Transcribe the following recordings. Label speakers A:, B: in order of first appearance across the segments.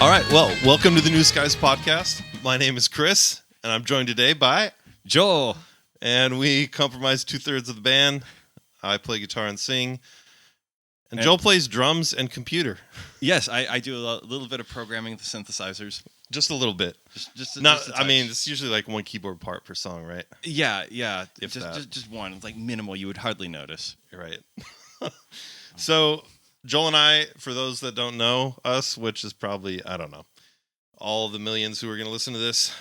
A: All right, well, welcome to the Newskies podcast. My name is Chris, and I'm joined today by
B: Joel.
A: And we comprise 2/3 of the band. I play guitar and sing, and Joel plays drums and computer.
B: Yes, I do a little bit of programming with the synthesizers.
A: Just a little bit.
B: Just
A: I mean, it's usually like one keyboard part per song, right?
B: Yeah.
A: If
B: Just one, like minimal. You would hardly notice.
A: You're right. So, Joel and I, for those that don't know us, which is probably, I don't know, all the millions who are going to listen to this,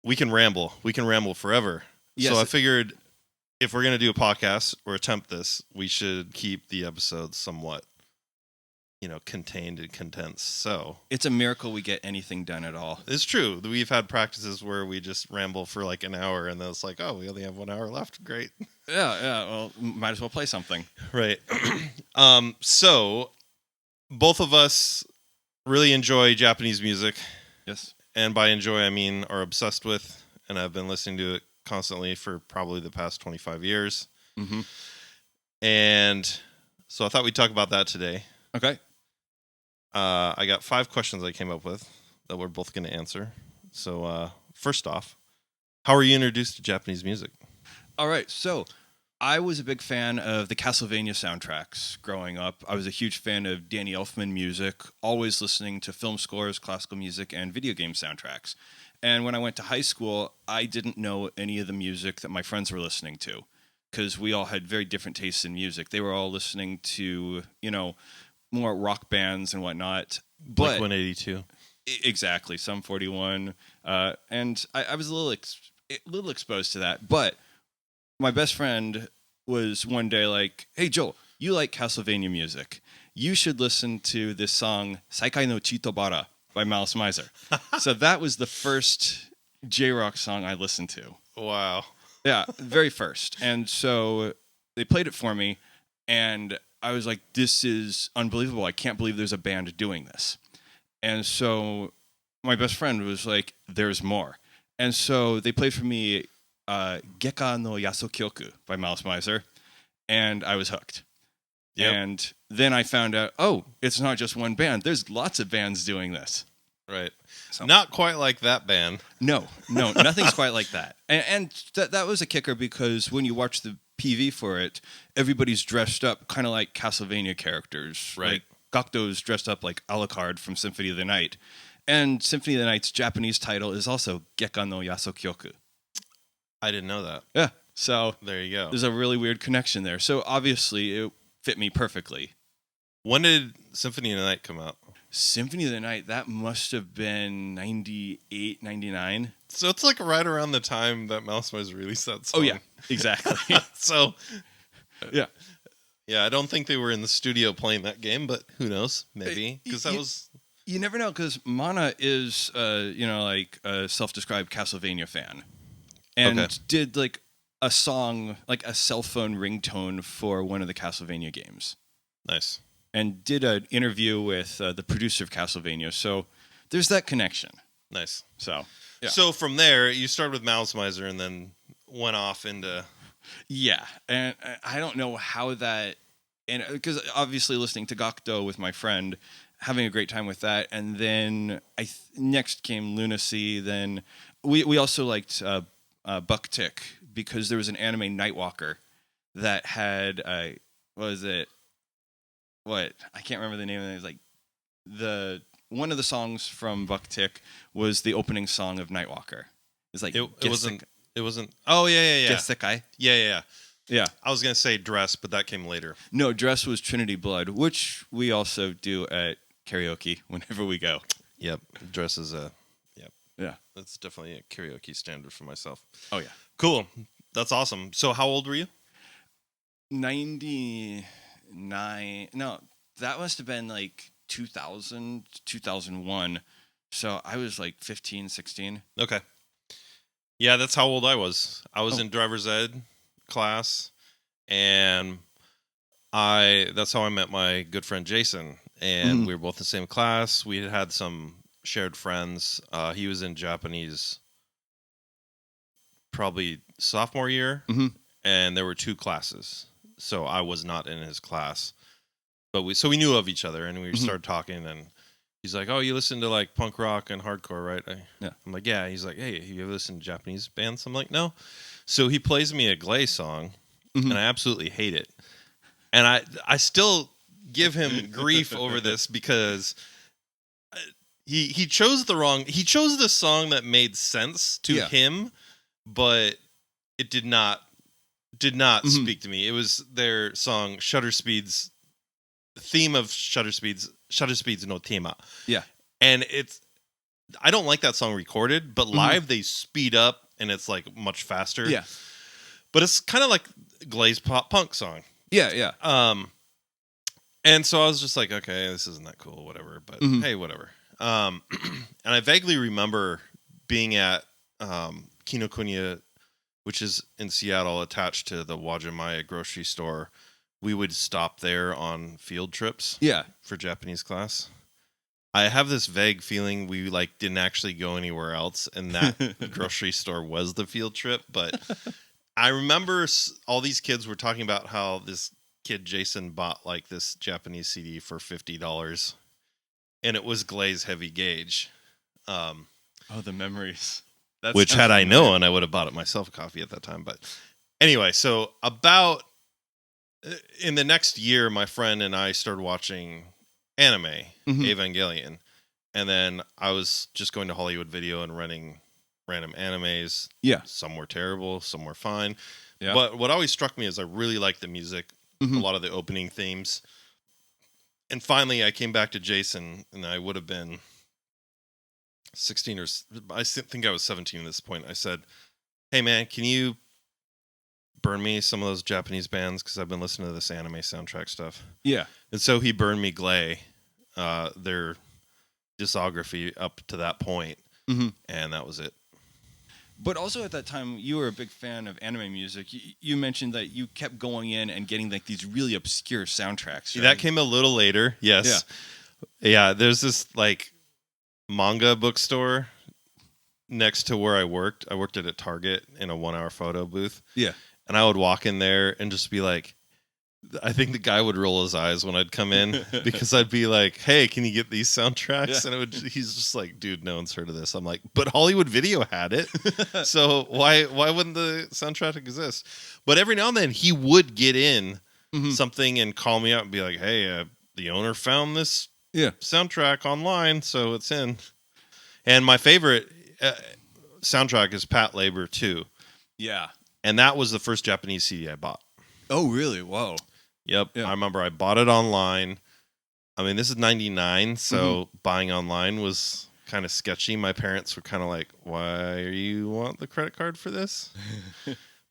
A: we can ramble. We can ramble forever. Yes. So I figured if we're going to do a podcast or attempt this, we should keep the episodes somewhat, contained and condensed. So
B: it's a miracle we get anything done at all.
A: It's true. We've had practices where we just ramble for like an hour, and then it's like, oh, we only have 1 hour left. Great.
B: Yeah. Well, might as well play something.
A: Right. So both of us really enjoy Japanese music.
B: Yes.
A: And by enjoy, I mean are obsessed with, and I've been listening to it constantly for probably the past 25 years.
B: Mm-hmm.
A: And so I thought we'd talk about that today.
B: Okay.
A: I got 5 questions I came up with that we're both going to answer. So first off, how were you introduced to Japanese music?
B: All right. So I was a big fan of the Castlevania soundtracks growing up. I was a huge fan of Danny Elfman music, always listening to film scores, classical music, and video game soundtracks. And when I went to high school, I didn't know any of the music that my friends were listening to because we all had very different tastes in music. They were all listening to, more rock bands and whatnot.
A: Like 182.
B: Exactly. Sum 41. And I was a little exposed to that. But my best friend was one day like, hey, Joel, you like Castlevania music. You should listen to this song, Saikai no Chitobara by Malice Miser. So that was the first J-rock song I listened to.
A: Wow.
B: Yeah, very first. And so they played it for me, and I was like, this is unbelievable. I can't believe there's a band doing this. And so my best friend was like, there's more. And so they played for me Gekka no Yasokyoku by Malice Miser, and I was hooked. Yep. And then I found out, it's not just one band. There's lots of bands doing this.
A: Right. So, not quite like that band.
B: No, nothing's quite like that. And that was a kicker because when you watch the PV for it, everybody's dressed up kind of like Castlevania characters.
A: Right.
B: Like Gakuto's dressed up like Alucard from Symphony of the Night. And Symphony of the Night's Japanese title is also Gekka no Yasokyoku.
A: I didn't know that.
B: Yeah. So
A: there you go.
B: There's a really weird connection there. So obviously it fit me perfectly.
A: When did Symphony of the Night come out?
B: Symphony of the Night, that must have been 98, 99.
A: So it's like right around the time that Malice Miser released that song.
B: Oh, yeah, exactly.
A: So,
B: yeah.
A: Yeah, I don't think they were in the studio playing that game, but who knows? Maybe. Because that was...
B: You never know, because Mana is, like a self-described Castlevania fan. And did, like, a song, like a cell phone ringtone for one of the Castlevania games.
A: Nice.
B: And did an interview with the producer of Castlevania. So there's that connection.
A: Nice.
B: So, yeah.
A: So from there, you started with Malice Miser and then went off into...
B: Yeah. And I don't know how that... And because obviously listening to Gakuto with my friend, having a great time with that. And then next came Lunacy. Then we also liked Buck Tick because there was an anime Nightwalker that had... what was it? What? I can't remember the name of it. It was like one of the songs from Buck Tick was the opening song of Nightwalker. It's like
A: it wasn't. Oh yeah.
B: Gesekai.
A: Yeah. I was gonna say Dress, but that came later.
B: No, Dress was Trinity Blood, which we also do at karaoke whenever we go.
A: Yep, Dress is
B: yeah.
A: That's definitely a karaoke standard for myself.
B: Oh yeah,
A: cool. That's awesome. So how old were you?
B: 99. No, that must have been like 2000, 2001. So I was like 15, 16.
A: Okay. Yeah, that's how old I was. I was in driver's ed class, and that's how I met my good friend Jason. And we were both in the same class. We had some shared friends. He was in Japanese probably sophomore year, and there were 2 classes. So I was not in his class, but we knew of each other, and we started talking, and he's like, "Oh, you listen to like punk rock and hardcore, right?"
B: Yeah.
A: I'm like, "Yeah." He's like, "Hey, have you ever listened to Japanese bands?" I'm like, "No." So he plays me a Glay song,
B: Mhm.
A: and I absolutely hate it. And I still give him grief over this because he chose the song that made sense to him, but it did not speak to me. It was their song Shutter Speed's theme of Shutter Speed's no tema.
B: Yeah.
A: And I don't like that song recorded, but live they speed up and it's like much faster.
B: Yeah.
A: But it's kind of like Glay's pop punk song.
B: Yeah, yeah.
A: And so I was just like, okay, this isn't that cool, whatever. But hey, whatever. And I vaguely remember being at Kinokuniya, which is in Seattle, attached to the Wajimaya grocery store. We would stop there on field trips.
B: Yeah.
A: For Japanese class. I have this vague feeling we like didn't actually go anywhere else, and that grocery store was the field trip. But I remember all these kids were talking about how this kid Jason bought like this Japanese CD for $50, and it was Glay's Heavy Gauge.
B: Oh, the memories.
A: Which had I known, I would have bought it myself a coffee at that time. But anyway, so about in the next year, my friend and I started watching anime, Evangelion, and then I was just going to Hollywood Video and renting random animes.
B: Yeah.
A: Some were terrible, some were fine.
B: Yeah.
A: But what always struck me is I really liked the music, a lot of the opening themes. And finally, I came back to Jason, and I would have been 16 or I think I was 17 at this point. I said, "Hey, man, can you burn me some of those Japanese bands? Because I've been listening to this anime soundtrack stuff."
B: Yeah.
A: And so he burned me Glay, their discography up to that point, and that was it.
B: But also at that time, you were a big fan of anime music. You mentioned that you kept going in and getting like these really obscure soundtracks. Right?
A: That came a little later, yes. Yeah, there's this like manga bookstore next to where I worked. I worked at a Target in a 1-hour photo booth. Yeah. And I would walk in there and just be like, I think the guy would roll his eyes when I'd come in because I'd be like, "Hey, can you get these soundtracks?" Yeah. And he's just like, "Dude, no one's heard of this." I'm like, "But Hollywood Video had it, so why wouldn't the soundtrack exist?" But every now and then he would get in something and call me up and be like, "Hey, the owner found this soundtrack online, so it's in." And my favorite soundtrack is Pat Labor 2.
B: Yeah,
A: and that was the first Japanese CD I bought.
B: Oh, really? Whoa.
A: Yep. Yeah. I remember I bought it online. I mean, this is 99, so buying online was kind of sketchy. My parents were kind of like, "Why you want the credit card for this?"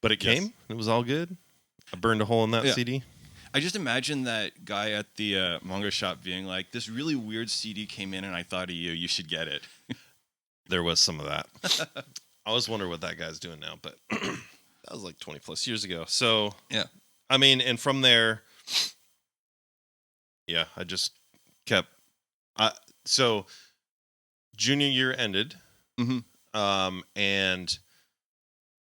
A: But it came. It was all good. I burned a hole in that CD.
B: I just imagine that guy at the manga shop being like, "This really weird CD came in and I thought of you. You should get it."
A: There was some of that. I always wonder what that guy's doing now, but that was like 20 plus years ago. So, yeah. I mean, and from there, I just kept. So, junior year ended, and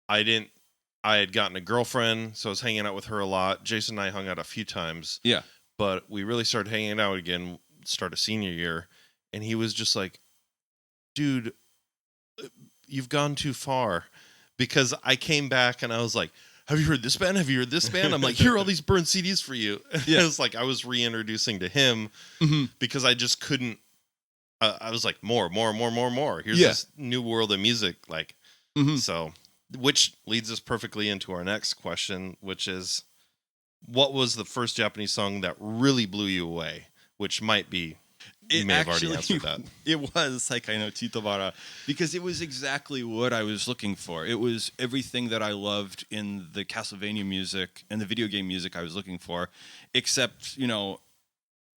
A: I had gotten a girlfriend, so I was hanging out with her a lot. Jason and I hung out a few times. Yeah. But we really started hanging out again, start of senior year, and he was just like, "Dude, you've gone too far," because I came back and I was like, "Have you heard this band? Have you heard this band?" I'm like, "Here are all these burned CDs for you." Yeah. It was like I was reintroducing to him because I just couldn't. I was like, more. Here's this new world of music, like so. Which leads us perfectly into our next question, which is, what was the first Japanese song that really blew you away? Which might be. You may have already answered that.
B: It was Saikai no Chitobara, because it was exactly what I was looking for. It was everything that I loved in the Castlevania music and the video game music I was looking for, except,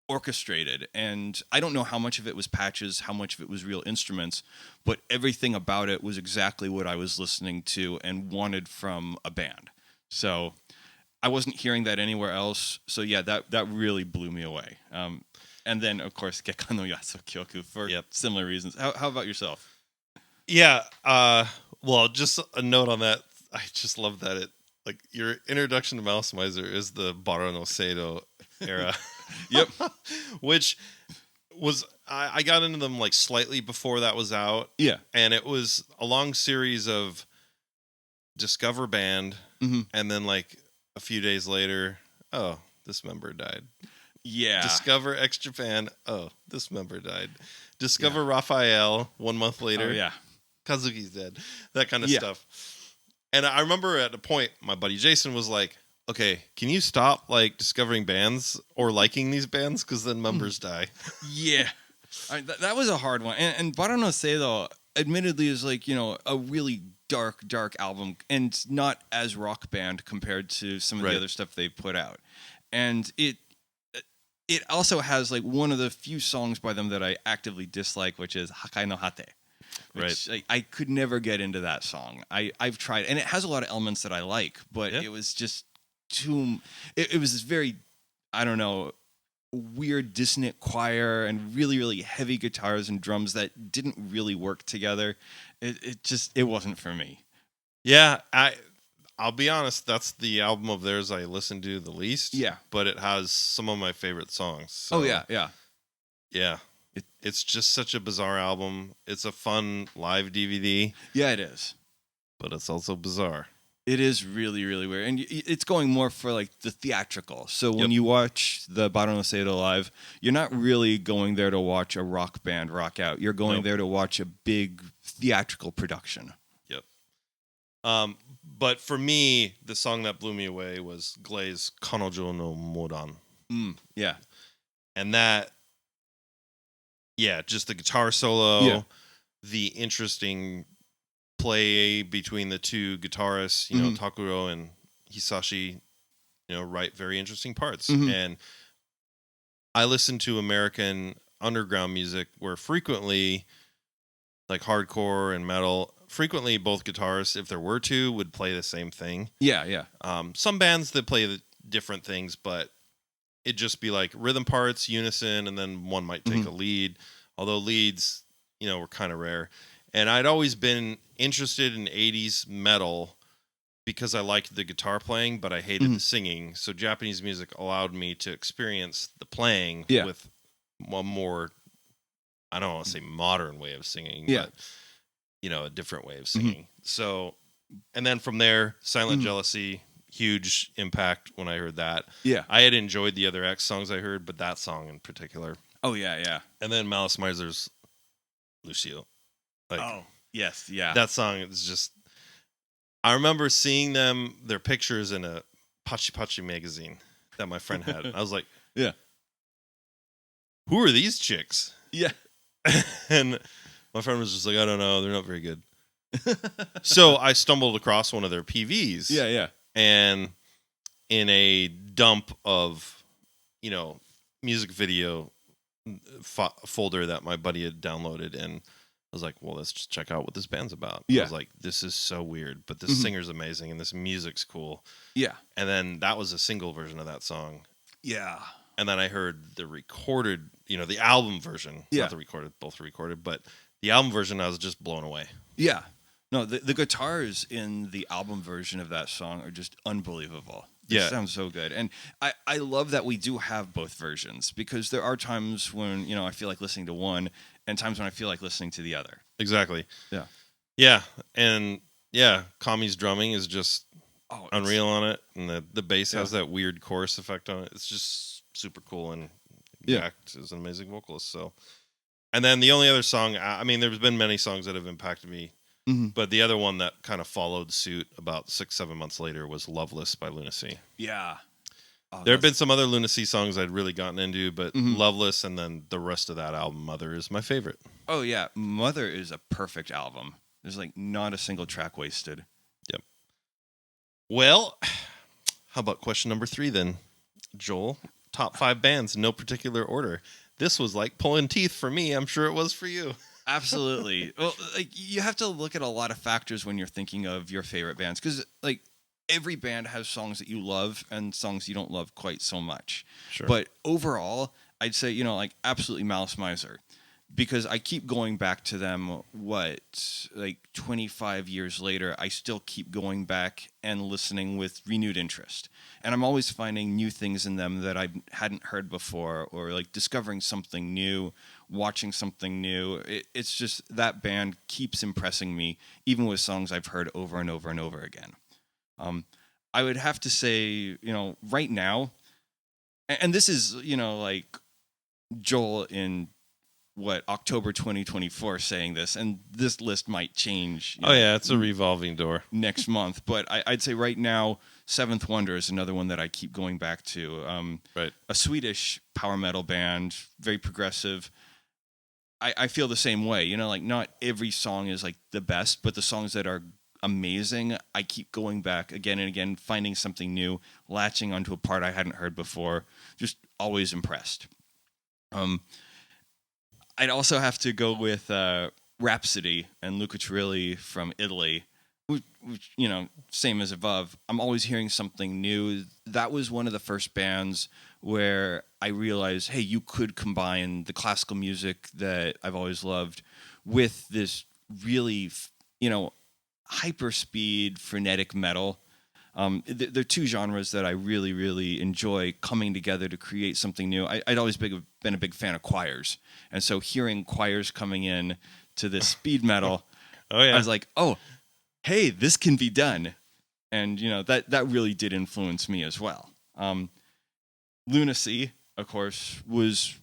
B: orchestrated. And I don't know how much of it was patches, how much of it was real instruments, but everything about it was exactly what I was listening to and wanted from a band. So I wasn't hearing that anywhere else. So yeah, that really blew me away. And then, of course, Gekka no Yasu Kyoku for similar reasons. How about yourself?
A: Yeah. Well, just a note on that. I just love that your introduction to Mouse Miser is the Bara no Seido era. Yep. Which I got into them like slightly before that was out.
B: Yeah.
A: And it was a long series of discover band, and then like a few days later, oh, this member died.
B: Yeah.
A: Discover X Japan, oh, this member died. Discover Raphael 1 month later.
B: Oh, yeah.
A: Kazuki's dead. That kind of stuff. And I remember at a point, my buddy Jason was like, okay, can you stop like discovering bands or liking these bands? Because then members die.
B: Yeah. That was a hard one. And Bara no Seido, admittedly, is like, a really dark album, and not as rock band compared to some of the other stuff they put out. And it also has like one of the few songs by them that I actively dislike, which is Hakai no Hate. Which, like, I could never get into that song. I've tried, and it has a lot of elements that I like, but it was just too. It was this very, I don't know, weird dissonant choir and really, really heavy guitars and drums that didn't really work together. It wasn't for me.
A: Yeah, I'll be honest, that's the album of theirs I listen to the least.
B: Yeah.
A: But it has some of my favorite songs. So,
B: oh, yeah.
A: Yeah. It's just such a bizarre album. It's a fun live DVD.
B: Yeah, it is.
A: But it's also bizarre.
B: It is really, really weird. And it's going more for like the theatrical. So when you watch the Bara no Seido live, you're not really going there to watch a rock band rock out. You're going there to watch a big theatrical production.
A: Yep. But for me, the song that blew me away was Glay's Kanojo no Modan.
B: Yeah.
A: And that, just the guitar solo, the interesting play between the two guitarists, Takuro and Hisashi, write very interesting parts. And I listen to American underground music where frequently, like hardcore and metal, frequently both guitarists, if there were two, would play the same thing.
B: Yeah.
A: Some bands that play the different things, but it'd just be like rhythm parts, unison, and then one might take a lead. Although leads, were kind of rare. And I'd always been interested in 80s metal because I liked the guitar playing, but I hated the singing. So Japanese music allowed me to experience the playing with one more, I don't want to say modern way of singing, but, a different way of singing. So, and then from there, Silent Jealousy, huge impact when I heard that.
B: Yeah.
A: I had enjoyed the other X songs I heard, but that song in particular.
B: Oh, yeah.
A: And then Malice Miser's Lucio. Like,
B: oh, yes, yeah.
A: That song is just... I remember seeing their pictures in a Pachi Pachi magazine that my friend had. I was like,
B: yeah.
A: Who are these chicks?
B: Yeah.
A: And my friend was just like, I don't know. They're not very good. So I stumbled across one of their PVs.
B: Yeah.
A: And in a dump of, music video folder that my buddy had downloaded, and I was like, well, let's just check out what this band's about.
B: Yeah.
A: I was like, this is so weird, but this singer's amazing and this music's cool.
B: Yeah.
A: And then that was a single version of that song.
B: Yeah.
A: And then I heard the recorded, the album version.
B: Yeah.
A: Not the recorded, both recorded, but the album version, I was just blown away.
B: Yeah. No, the guitars in the album version of that song are just unbelievable. It sounds so good. And I love that we do have both versions, because there are times when, I feel like listening to one and times when I feel like listening to the other.
A: Exactly.
B: Yeah.
A: Yeah. And Kami's drumming is just unreal on it. And the bass has that weird chorus effect on it. It's just super cool. And Jack is an amazing vocalist. So, and then the only other song, I mean, there's been many songs that have impacted me. But the other one that kind of followed suit about 6-7 months later was Loveless by Lunacy.
B: Yeah.
A: There have been some other Lunacy songs I'd really gotten into, but Loveless and then the rest of that album, Mother, is my favorite.
B: Oh, yeah. Mother is a perfect album. There's like not a single track wasted.
A: Yep. Well, how about question number 3 then? Joel, top 5 bands, no particular order. This was like pulling teeth for me. I'm sure it was for you.
B: Absolutely. Well, like, you have to look at a lot of factors when you're thinking of your favorite bands, because like every band has songs that you love and songs you don't love quite so much.
A: Sure.
B: But overall, I'd say, like absolutely Malice Miser. because I keep going back to them. Like 25 years later, I still keep going back and listening with renewed interest, and I'm always finding new things in them that I hadn't heard before, or like discovering something new, watching something new. It's just that band keeps impressing me, even with songs I've heard over and over and over again. I would have to say, right now, and this is, like Joel in October 2024 saying this, and this list might change.
A: It's a revolving door
B: next month, but I'd say right now, Seventh Wonder is another one that I keep going back to.
A: Right.
B: A Swedish power metal band, very progressive. I feel the same way. Like not every song is like the best, but the songs that are amazing, I keep going back again and again, finding something new, latching onto a part I hadn't heard before. Just always impressed. I'd also have to go with Rhapsody and Luca Turilli from Italy, which, same as above. I'm always hearing something new. That was one of the first bands where I realized, hey, you could combine the classical music that I've always loved with this really, hyper speed, frenetic metal. They're two genres that I really, really enjoy coming together to create something new. I'd always been a big fan of choirs, and so hearing choirs coming in to this speed metal, I was like, oh, hey, this can be done, and that really did influence me as well. Lunacy, of course, was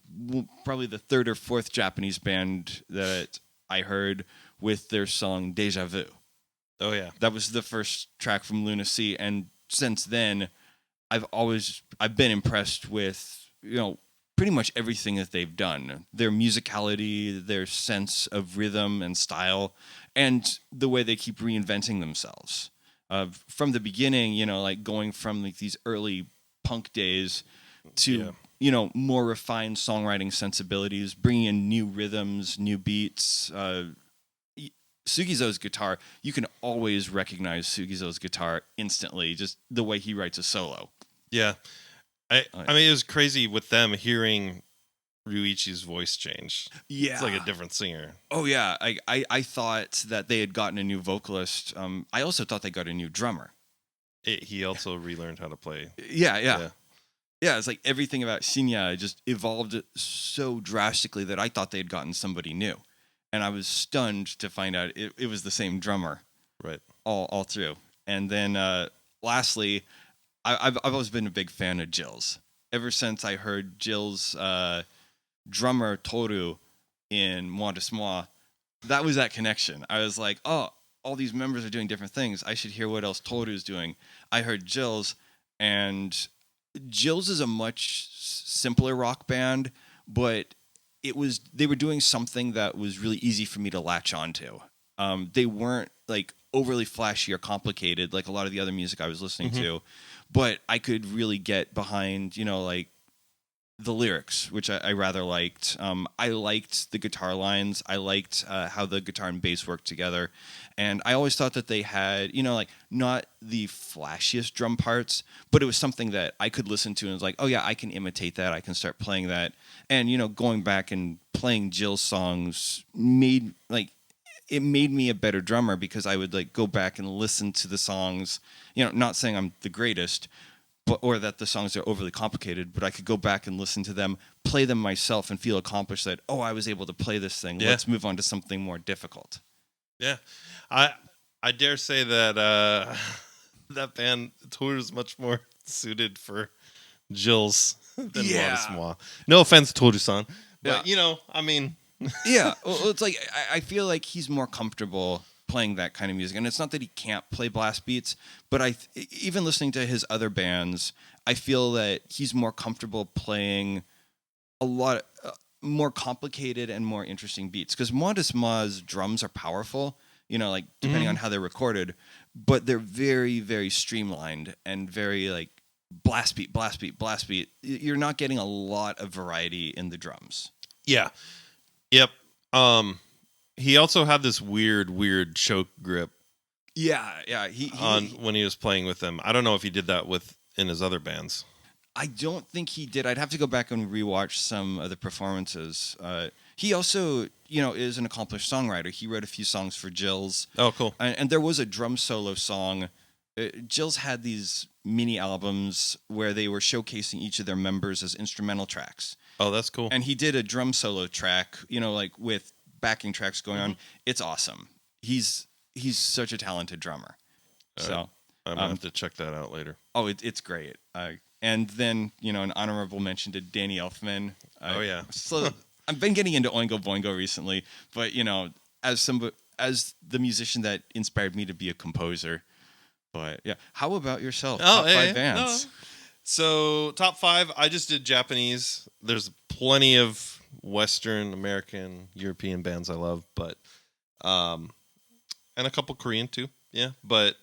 B: probably the third or fourth Japanese band that I heard with their song Deja Vu.
A: Oh, yeah.
B: That was the first track from Lunacy, and since then, I've been impressed with, pretty much everything that they've done. Their musicality, their sense of rhythm and style, and the way they keep reinventing themselves. From the beginning, like going from like these early punk days to, more refined songwriting sensibilities, bringing in new rhythms, new beats. Sugizo's guitar, you can always recognize Sugizo's guitar instantly, just the way he writes a solo.
A: Yeah. I mean, it was crazy with them hearing Ryuichi's voice change.
B: Yeah.
A: It's like a different singer.
B: Oh, yeah. I thought that they had gotten a new vocalist. I also thought they got a new drummer.
A: He also relearned how to play.
B: Yeah, it's like everything about Shinya just evolved so drastically that I thought they had gotten somebody new. And I was stunned to find out it was the same drummer,
A: right?
B: All through. And then lastly, I've always been a big fan of Jill's. Ever since I heard Jill's drummer Toru in Moi de Moi, that was that connection. I was like, oh, all these members are doing different things. I should hear what else Toru's doing. I heard Jill's, and Jill's is a much simpler rock band, but they were doing something that was really easy for me to latch onto. They weren't like overly flashy or complicated like a lot of the other music I was listening to, but I could really get behind, like the lyrics, which I rather liked. I liked the guitar lines. I liked how the guitar and bass worked together. And I always thought that they had, like not the flashiest drum parts, but it was something that I could listen to and was like, oh yeah, I can imitate that. I can start playing that. And, going back and playing Jill's songs made me a better drummer, because I would like go back and listen to the songs, not saying I'm the greatest, or that the songs are overly complicated, but I could go back and listen to them, play them myself, and feel accomplished that, oh, I was able to play this thing. Yeah. Let's move on to something more difficult.
A: Yeah. I dare say that that band Tour is much more suited for Jill's than Moi de Moi. No offense, Toru-san. But, I mean...
B: Yeah. Well, it's like, I feel like he's more comfortable playing that kind of music. And it's not that he can't play blast beats, but even listening to his other bands, I feel that he's more comfortable playing a lot more complicated and more interesting beats. Because Moi de Moi's drums are powerful, like depending on how they're recorded, but they're very, very streamlined and very like blast beat, blast beat, blast beat. You're not getting a lot of variety in the drums.
A: Yeah. Yep. He also had this weird choke grip.
B: Yeah.
A: When he was playing with them. I don't know if he did that in his other bands.
B: I don't think he did. I'd have to go back and rewatch some of the performances. He also, is an accomplished songwriter. He wrote a few songs for Jill's.
A: Oh, cool.
B: And there was a drum solo song. Jill's had these mini albums where they were showcasing each of their members as instrumental tracks.
A: Oh, that's cool.
B: And he did a drum solo track, like with backing tracks going on. It's awesome. He's such a talented drummer. So
A: I'm gonna have to check that out later.
B: Oh, it's great. And then an honorable mention to Danny Elfman.
A: Oh yeah.
B: So I've been getting into Oingo Boingo recently, but as the musician that inspired me to be a composer. But yeah, how about yourself? Top 5 bands.
A: No. So top 5, I just did Japanese. There's plenty of Western, American, European bands I love, but and a couple Korean too. Yeah, but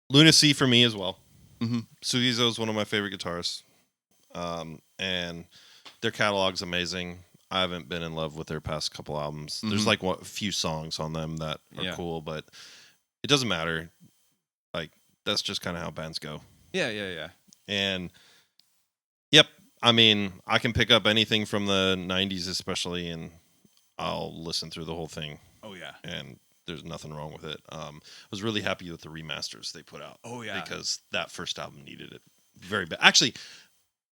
A: Lunacy for me as well.
B: Mm-hmm.
A: Sugizo is one of my favorite guitarists, and their catalog's amazing. I haven't been in love with their past couple albums. Mm-hmm. There's like a few songs on them that are cool, but it doesn't matter. Like, that's just kind of how bands go.
B: Yeah.
A: And yep, I mean, I can pick up anything from the 90s especially, and I'll listen through the whole thing.
B: Oh yeah.
A: And there's nothing wrong with it. I was really happy with the remasters they put out.
B: Oh yeah.
A: Because that first album needed it very bad. Actually,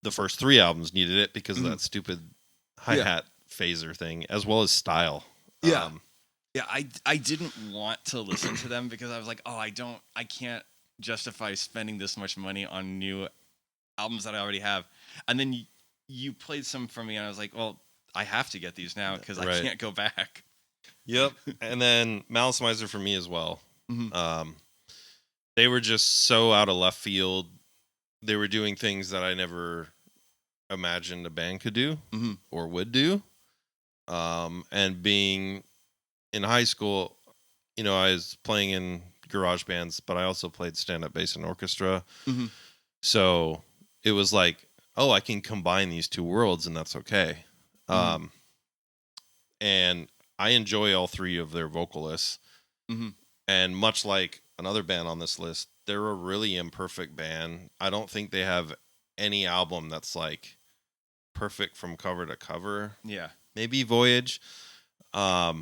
A: the first 3 albums needed it because of that stupid hi-hat phaser thing, as well as style.
B: Yeah. I didn't want to listen to them because I was like, I can't justify spending this much money on new albums that I already have. And then you played some for me, and I was like, well, I have to get these now because I can't go back.
A: Yep. And then Malice Miser for me as well. Mm-hmm. They were just so out of left field. They were doing things that I never imagined a band could do or would do. And being in high school, I was playing in garage bands, but I also played stand-up bass and orchestra. Mm-hmm. So it was like, I can combine these two worlds, and that's okay. Mm-hmm. And I enjoy all 3 of their vocalists. Mm-hmm. And much like another band on this list, they're a really imperfect band. I don't think they have any album that's like perfect from cover to cover.
B: Yeah.
A: Maybe Voyage. But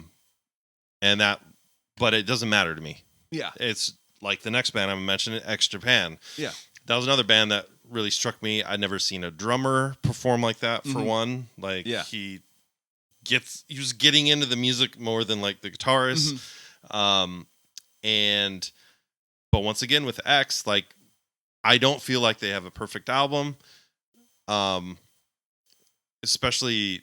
A: it doesn't matter to me.
B: Yeah.
A: It's like the next band I'm mentioning, X Japan.
B: Yeah.
A: That was another band that really struck me. I'd never seen a drummer perform like that, for one. Like, he was getting into the music more than like the guitarist. Mm-hmm. But once again with X, like, I don't feel like they have a perfect album. Especially,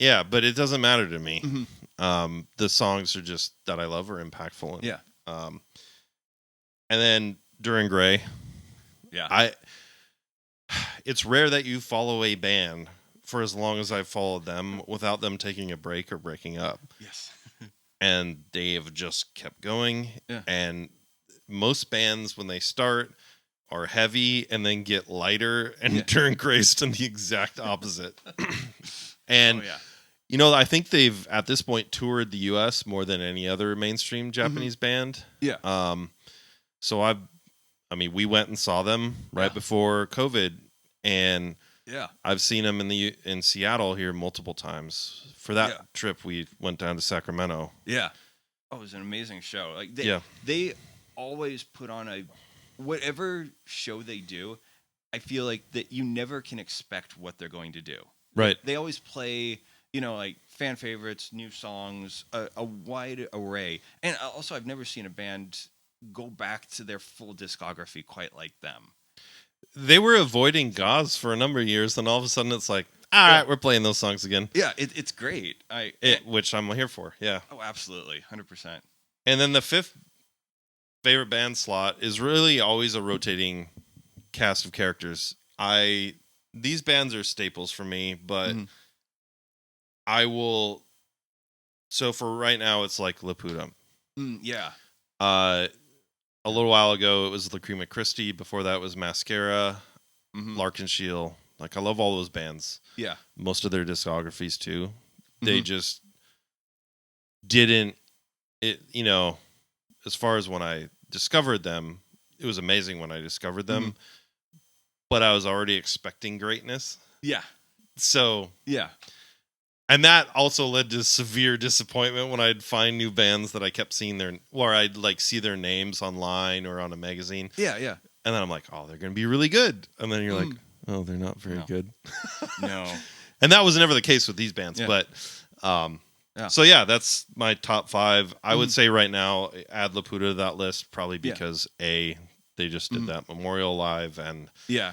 A: but it doesn't matter to me. Mm-hmm. The songs are just that I love are impactful. And then Duran Gray. Yeah. It's rare that you follow a band for as long as I've followed them without them taking a break or breaking up.
B: Yes.
A: And they have just kept going. Yeah. And most bands, when they start, are heavy and then get lighter, and Duran Gray's done the exact opposite. And I think they've at this point toured the U.S. more than any other mainstream Japanese band. Yeah. So we went and saw them right before COVID, and I've seen them in Seattle here multiple times. For that trip, we went down to Sacramento.
B: Yeah. Oh, it was an amazing show. Like they always put on whatever show they do. I feel like that you never can expect what they're going to do.
A: Right.
B: They always play, like fan favorites, new songs, a wide array. And also, I've never seen a band go back to their full discography quite like them.
A: They were avoiding Gauze for a number of years, then all of a sudden it's like, all right, we're playing those songs again.
B: Yeah, it's great.
A: Which I'm here for, yeah.
B: Oh, absolutely, 100%.
A: And then the 5th favorite band slot is really always a rotating cast of characters. These bands are staples for me, but I will. So for right now, it's like Laputa.
B: Yeah.
A: A little while ago, it was Lacrima Christi. Before that was Mascara, Larkinshield. Like, I love all those bands.
B: Yeah.
A: Most of their discographies too. They just didn't. As far as when I discovered them, it was amazing when I discovered them. But I was already expecting greatness.
B: Yeah.
A: So And that also led to severe disappointment when I'd find new bands that I kept seeing or I'd like see their names online or on a magazine.
B: Yeah, yeah.
A: And then I'm like, oh, they're going to be really good. And then you're like, oh, they're not very good.
B: No.
A: And that was never the case with these bands.
B: Yeah.
A: But so yeah, that's my top 5. I would say right now, add Laputa to that list, probably because they just did that Memorial Live and
B: yeah,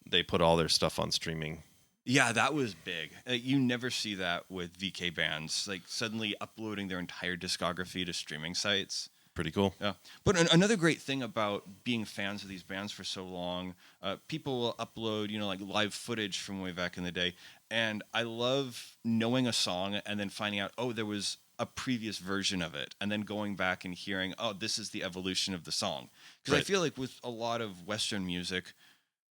A: they put all their stuff on streaming.
B: Yeah, that was big. You never see that with VK bands, like suddenly uploading their entire discography to streaming sites.
A: Pretty cool.
B: Yeah. But another great thing about being fans of these bands for so long, people will upload, like live footage from way back in the day. And I love knowing a song and then finding out, oh, there was a previous version of it. And then going back and hearing, oh, this is the evolution of the song. Because I feel like with a lot of Western music,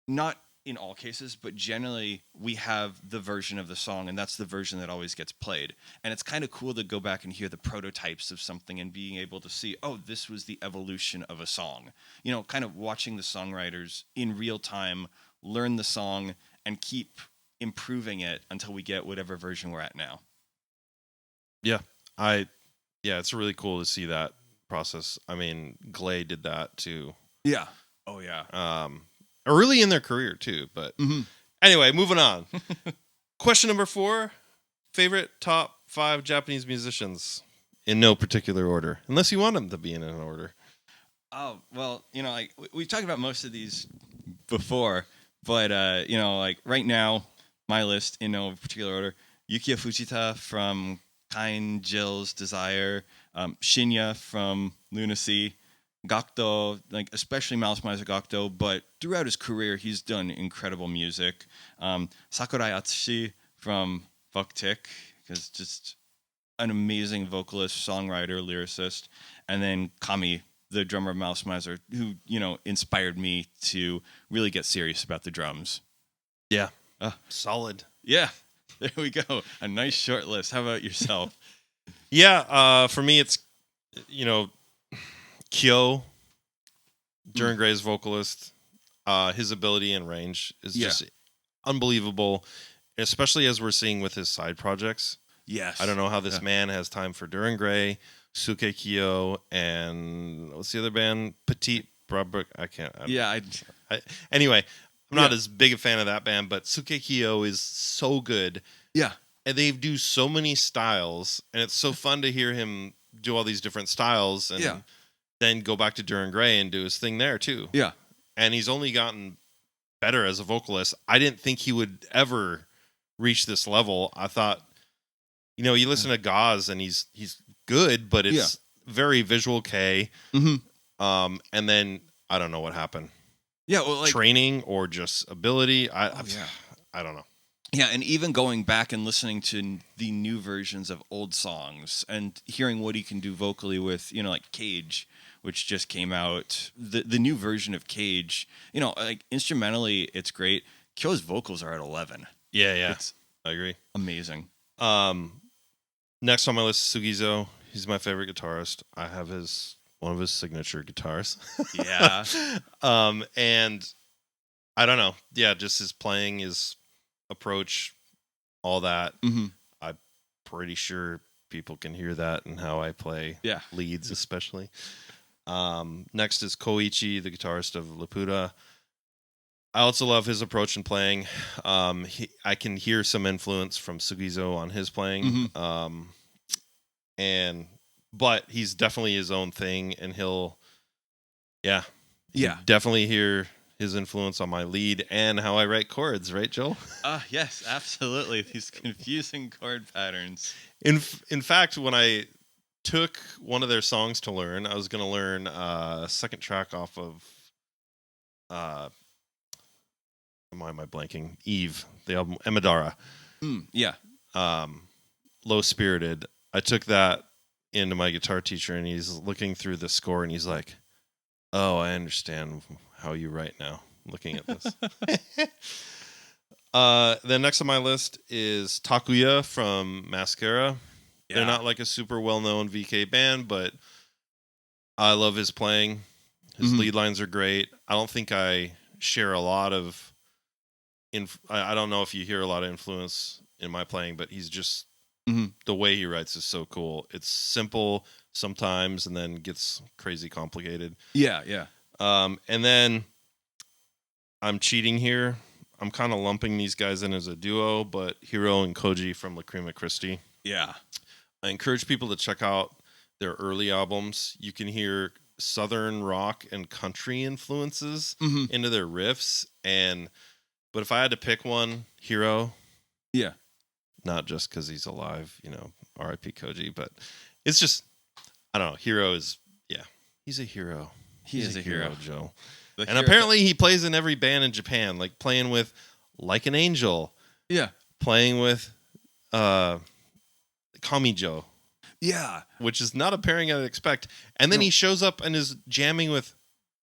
B: not in all cases, but generally we have the version of the song, and that's the version that always gets played. And it's kind of cool to go back and hear the prototypes of something and being able to see, oh, this was the evolution of a song. Kind of watching the songwriters in real time learn the song and keep improving it until we get whatever version we're at now.
A: Yeah, it's really cool to see that process. I mean, Glay did that too.
B: Yeah. Oh yeah.
A: Early in their career too, but anyway, moving on. Question number 4: favorite top 5 Japanese musicians in no particular order, unless you want them to be in an order.
B: Oh well, like we've talked about most of these before, but like right now, my list in no particular order: Yukiya Fujita from Kind, Jill's Desire, Shinya from Lunacy, Gakdo, like especially Mouse Miser Gakdo, but throughout his career, he's done incredible music. Sakurai Atsushi from Voktik, because just an amazing vocalist, songwriter, lyricist. And then Kami, the drummer of Mouse Miser, who, inspired me to really get serious about the drums.
A: Yeah. Solid.
B: Yeah. There we go. A nice short list. How about yourself?
A: Yeah. For me, it's, Kyo, Duran Gray's vocalist. His ability and range is just unbelievable, especially as we're seeing with his side projects.
B: Yes.
A: I don't know how this man has time for Duran Gray, Suke Kyo, and what's the other band? Petite Brabrook. Anyway, I'm not as big a fan of that band, but Suke Kyo is so good.
B: Yeah.
A: And they do so many styles, and it's so fun to hear him do all these different styles and then go back to Duran Gray and do his thing there too.
B: Yeah.
A: And he's only gotten better as a vocalist. I didn't think he would ever reach this level. I thought, you listen to Gauze and he's good, but it's very visual K. Mm-hmm. And then I don't know what happened.
B: Yeah, well, like
A: training or just ability. I don't know.
B: Yeah, and even going back and listening to the new versions of old songs and hearing what he can do vocally with, like Cage, which just came out. The new version of Cage, like instrumentally, it's great. Kyo's vocals are at 11.
A: Yeah. I agree.
B: Amazing.
A: Next on my list, Sugizo. He's my favorite guitarist. I have one of his signature guitars.
B: Yeah.
A: And I don't know. Yeah, just his playing, his approach, all that.
B: Mm-hmm.
A: I'm pretty sure people can hear that in how I play leads, especially. Next is Koichi, the guitarist of Laputa. I also love his approach in playing. I can hear some influence from Sugizo on his playing.
B: Mm-hmm.
A: But he's definitely his own thing, and he'll
B: Yeah.
A: Definitely hear his influence on my lead and how I write chords, right, Joel?
B: Yes, absolutely. These confusing chord patterns.
A: In fact, when I took one of their songs to learn, I was going to learn a second track off of why am I blanking? Eve, the album Emadara. Low Spirited. I took that into my guitar teacher, and he's looking through the score, and he's like, "Oh, I understand how you write now, looking at this." Then next on my list is Takuya from Mascara. Yeah. They're not like a super well-known VK band, but I love his playing. His lead lines are great. I don't think I share a lot of I don't know if you hear a lot of influence in my playing, but he's just
B: Mm-hmm.
A: the way he writes is so cool. It's simple sometimes, and then gets crazy complicated.
B: Yeah.
A: And then I'm cheating here. I'm kind of lumping these guys in as a duo, but Hiro and Koji from Lacrima Christi.
B: Yeah.
A: I encourage people to check out their early albums. You can hear southern rock and country influences into their riffs. But if I had to pick one, Hiro.
B: Yeah.
A: Not just because he's alive, R.I.P. Koji, but it's just, I don't know. Hiro is, he's a hero.
B: He's a hero,
A: Joe. And apparently he plays in every band in Japan, like playing with Like an Angel.
B: Yeah.
A: Playing with Kamijo.
B: Yeah.
A: Which is not a pairing I'd expect. And then he shows up and is jamming with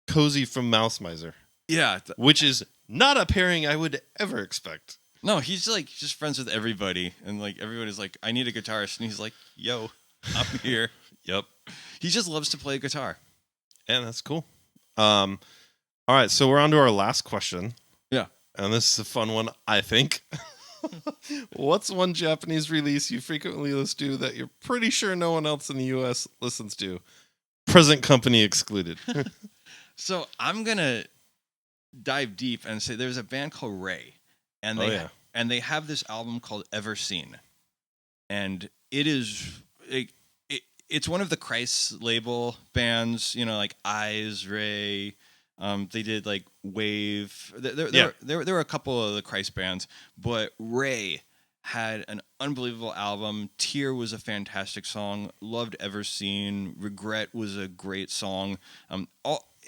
A: Cozy from Mouse Miser.
B: Yeah.
A: Which is not a pairing I would ever expect.
B: No, he's like just friends with everybody. And like everybody's like, I need a guitarist. And he's like, yo, I'm here.
A: Yep.
B: He just loves to play guitar.
A: And that's cool. All right, so we're on to our last question.
B: Yeah.
A: And this is a fun one, I think. What's one Japanese release you frequently listen to that you're pretty sure no one else in the U.S. listens to? Present company excluded.
B: So I'm going to dive deep and say there's a band called Ray. And they have this album called Ever Seen. And it is... It's one of the Christ label bands, like Eyes, Ray. They did like Wave. There were a couple of the Christ bands, but Ray had an unbelievable album. Tear was a fantastic song. Loved Ever Seen. Regret was a great song.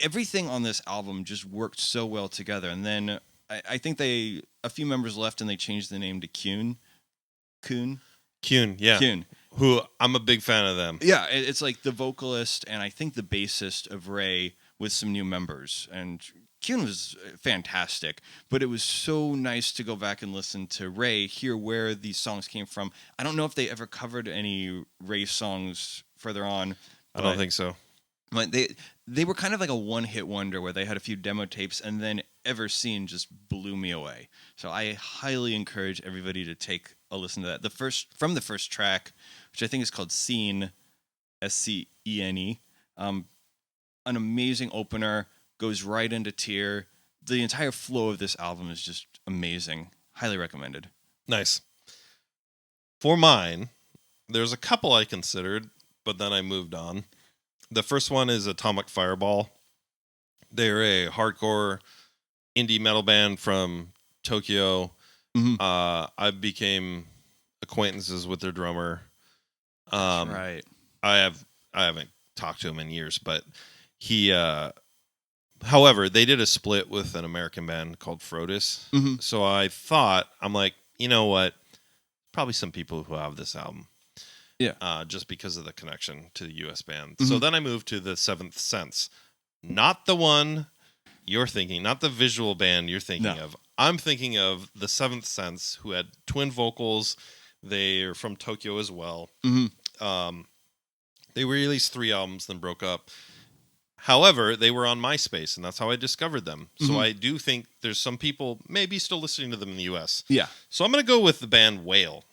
B: Everything on this album just worked so well together. And then I think a few members left and they changed the name to Kuhn. Kuhn, yeah. Kuhn.
A: Who I'm a big fan of them.
B: Yeah, it's like the vocalist and I think the bassist of Ray with some new members. And Kuhn was fantastic, but it was so nice to go back and listen to Ray, hear where these songs came from. I don't know if they ever covered any Ray songs further on.
A: I don't think so.
B: But they were kind of like a one-hit wonder where they had a few demo tapes and then Ever Seen just blew me away. So I highly encourage everybody to take a listen to that. From the first track, which I think is called Scene, Scene, an amazing opener, goes right into Tear. The entire flow of this album is just amazing. Highly recommended.
A: Nice. For mine, there's a couple I considered, but then I moved on. The first one is Atomic Fireball. They're a hardcore indie metal band from Tokyo.
B: Mm-hmm.
A: I became acquaintances with their drummer.
B: That's right.
A: I haven't talked to him in years, but he. However, they did a split with an American band called Frodis.
B: Mm-hmm.
A: So I'm like, you know what? Probably some people who have this album.
B: Yeah.
A: Just because of the connection to the U.S. band.
B: Mm-hmm.
A: So then I moved to the Seventh Sense. Not the one you're thinking, not the visual band you're thinking of. I'm thinking of the Seventh Sense, who had twin vocals. They are from Tokyo as well.
B: Mm-hmm.
A: They released 3 albums, then broke up. However, they were on MySpace, and that's how I discovered them.
B: Mm-hmm.
A: So I do think there's some people maybe still listening to them in the U.S.
B: Yeah.
A: So I'm going to go with the band Whale.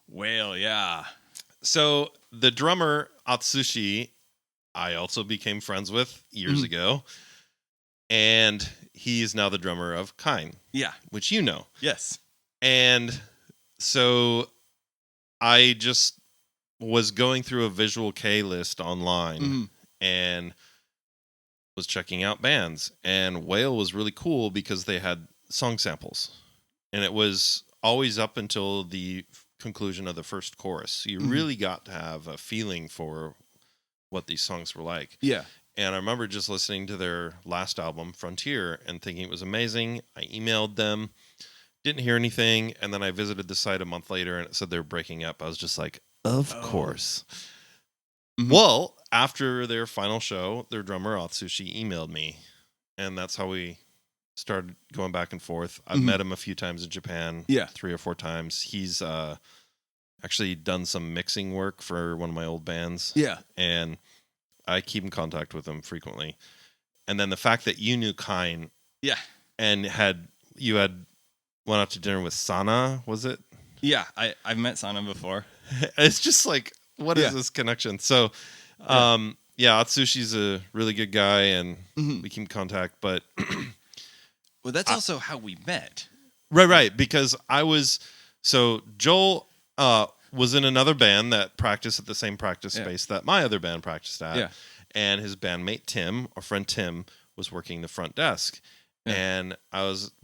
B: Whale, yeah.
A: So the drummer, Atsushi, I also became friends with years ago. And he is now the drummer of Kain.
B: Yeah.
A: Which you know.
B: Yes.
A: And so I just was going through a Visual K list online and was checking out bands. And Whale was really cool because they had song samples. And it was always up until the conclusion of the first chorus. So you really got to have a feeling for what these songs were like.
B: Yeah.
A: And I remember just listening to their last album, Frontier, and thinking it was amazing. I emailed them, didn't hear anything, and then I visited the site a month later and it said they were breaking up. I was just like, of course. Mm-hmm. Well, after their final show, their drummer, Atsushi, emailed me. And that's how we started going back and forth. I've met him a few times in Japan.
B: Yeah.
A: 3 or 4 times. He's actually done some mixing work for one of my old bands.
B: Yeah.
A: And I keep in contact with him frequently. And then the fact that you knew Kain.
B: Yeah.
A: And you had went out to dinner with Sana, was it?
B: Yeah, I've met Sana before.
A: It's just like, what is this connection? So, Atsushi's a really good guy, and we keep in contact. But
B: well, that's also how we met.
A: Right. Because Joel was in another band that practiced at the same practice space that my other band practiced at.
B: Yeah.
A: And his bandmate Tim, our friend Tim, was working the front desk. Yeah. And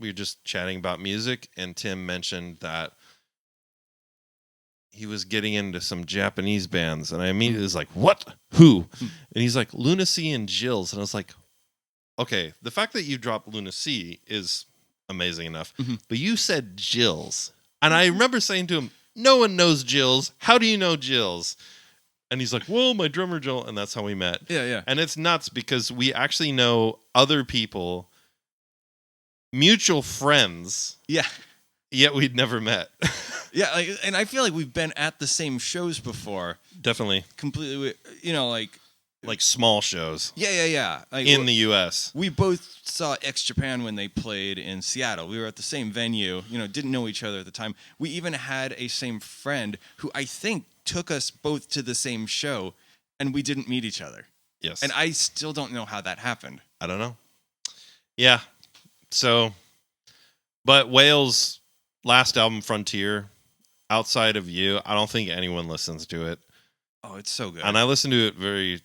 A: we were just chatting about music, and Tim mentioned that he was getting into some Japanese bands, and I immediately was like, what? Who? And he's like, Lunacy and Jills. And I was like, okay, the fact that you dropped Lunacy is amazing enough, but you said Jills. And I remember saying to him, no one knows Jills. How do you know Jills? And he's like, well, my drummer Jill. And that's how we met.
B: Yeah.
A: And it's nuts because we actually know other people, mutual friends.
B: Yeah.
A: Yet we'd never met.
B: Yeah, and I feel like we've been at the same shows before.
A: Definitely.
B: Completely,
A: like small shows.
B: Yeah. Like,
A: in the U.S.
B: We both saw X Japan when they played in Seattle. We were at the same venue, didn't know each other at the time. We even had a same friend who I think took us both to the same show, and we didn't meet each other.
A: Yes.
B: And I still don't know how that happened.
A: I don't know. Yeah. So, but Whale's last album, Frontier, outside of you, I don't think anyone listens to it.
B: Oh, it's so good.
A: And I listen to it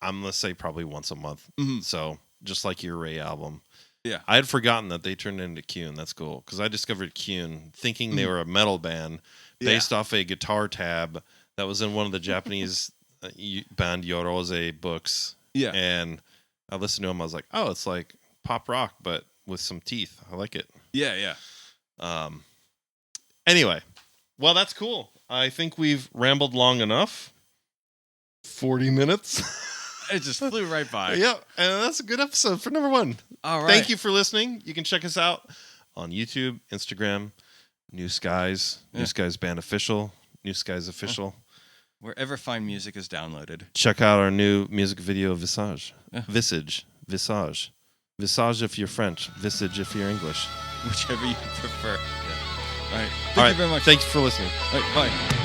A: I'm going to say probably once a month. So, just like your Ray album.
B: Yeah.
A: I had forgotten that they turned into Kyun. That's cool. Because I discovered Kyun thinking they were a metal band based off a guitar tab that was in one of the Japanese band Yorose books.
B: Yeah.
A: And I listened to them. I was like, oh, it's like pop rock, but with some teeth. I like it.
B: Yeah.
A: Anyway, well, that's cool. I think we've rambled long enough. 40 minutes.
B: It just flew right by.
A: Yeah, and that's a good episode for number 1.
B: All right.
A: Thank you for listening. You can check us out on YouTube, Instagram, New Skies, New Skies Band Official, New Skies Official.
B: Wherever fine music is downloaded.
A: Check out our new music video, Visage. Visage. Visage. Visage if you're French. Visage if you're English.
B: Whichever you prefer. Yeah. All right.
A: Thank
B: you very much.
A: Thank you for listening.
B: All right, bye.